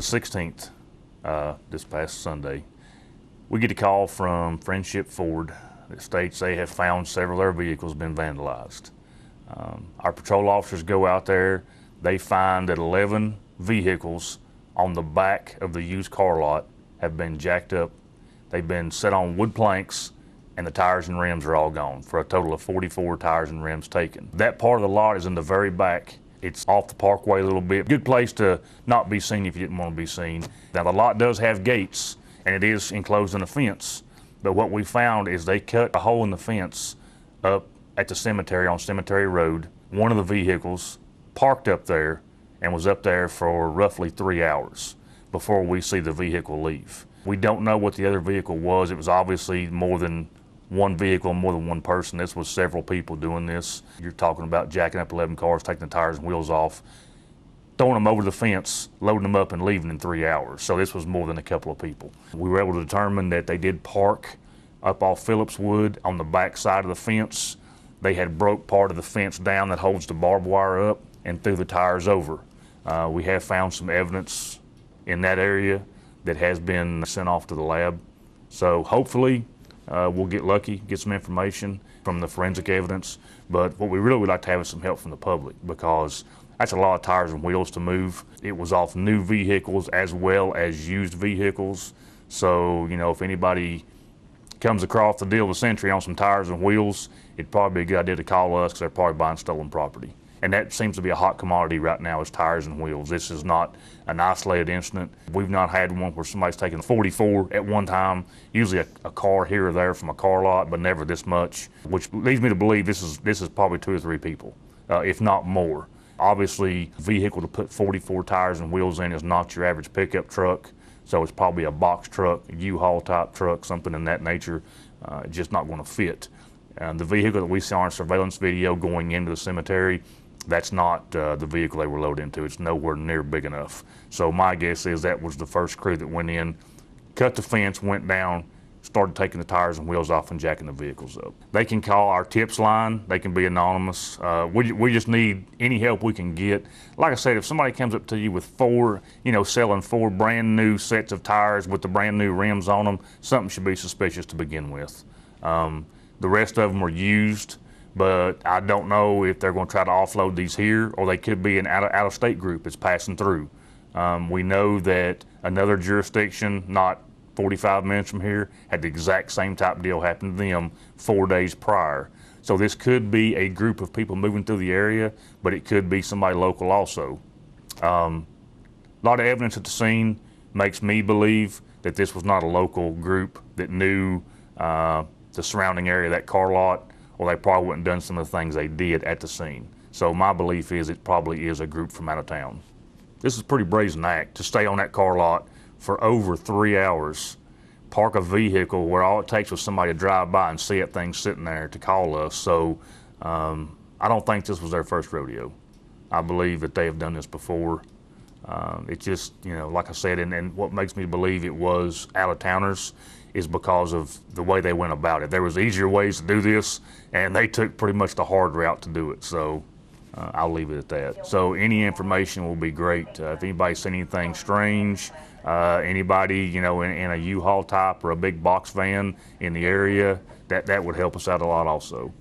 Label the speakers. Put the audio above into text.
Speaker 1: the 16th, this past Sunday, we get a call from Friendship Ford that states they have found several of their vehicles been vandalized. Our patrol officers go out there. They find that 11 vehicles on the back of the used car lot have been jacked up. They've been set on wood planks, and the tires and rims are all gone, for a total of 44 tires and rims taken. That part of the lot is in the very back. It's off the parkway a little bit. Good place to not be seen if you didn't want to be seen. Now, the lot does have gates, and it is enclosed in a fence, but what we found is they cut a hole in the fence up at the cemetery on Cemetery Road. One of the vehicles parked up there and was up there for roughly 3 hours before we see the vehicle leave. We don't know what the other vehicle was. It was obviously more than one vehicle, more than one person. This was several people doing this. You're talking about jacking up 11 cars, taking the tires and wheels off, throwing them over the fence, loading them up and leaving in 3 hours. So this was more than a couple of people. We were able to determine that they did park up off Phillips Wood on the back side of the fence. They had broke part of the fence down that holds the barbed wire up and threw the tires over. We have found some evidence in that area that has been sent off to the lab. So hopefully we'll get lucky, get some information from the forensic evidence. But what we really would like to have is some help from the public, because that's a lot of tires and wheels to move. It was off new vehicles as well as used vehicles. So, you know, if anybody comes across the deal of the century on some tires and wheels, it'd probably be a good idea to call us, because they're probably buying stolen property. And that seems to be a hot commodity right now, is tires and wheels. This is not an isolated incident. We've not had one where somebody's taken 44 at one time, usually a car here or there from a car lot, but never this much, which leads me to believe this is probably 2 or 3 people, if not more. Obviously, a vehicle to put 44 tires and wheels in is not your average pickup truck, so it's probably a box truck, a U-Haul type truck, something in that nature, just not going to fit. The vehicle that we saw in surveillance video going into the cemetery, that's not the vehicle they were loaded into. It's nowhere near big enough. So my guess is that was the first crew that went in, cut the fence, went down, started taking the tires and wheels off and jacking the vehicles up. They can call our tips line. They can be anonymous. We just need any help we can get. Like I said, if somebody comes up to you with selling 4 brand new sets of tires with the brand new rims on them, something should be suspicious to begin with. The rest of them are used, but I don't know if they're going to try to offload these here, or they could be an out-of-state group that's passing through. We know that another jurisdiction, not 45 minutes from here, had the exact same type deal happen to them 4 days prior. So this could be a group of people moving through the area, but it could be somebody local also. A lot of evidence at the scene makes me believe that this was not a local group that knew the surrounding area of that car lot, or they probably wouldn't have done some of the things they did at the scene. So my belief is it probably is a group from out of town. This is a pretty brazen act to stay on that car lot for over 3 hours, park a vehicle where all it takes was somebody to drive by and see that thing sitting there to call us. So I don't think this was their first rodeo. I believe that they have done this before. It just, like I said, and what makes me believe it was out-of-towners is because of the way they went about it. There was easier ways to do this, and they took pretty much the hard route to do it. So I'll leave it at that. So any information will be great. If anybody's seen anything strange, anybody, in a U-Haul type or a big box van in the area, that would help us out a lot also.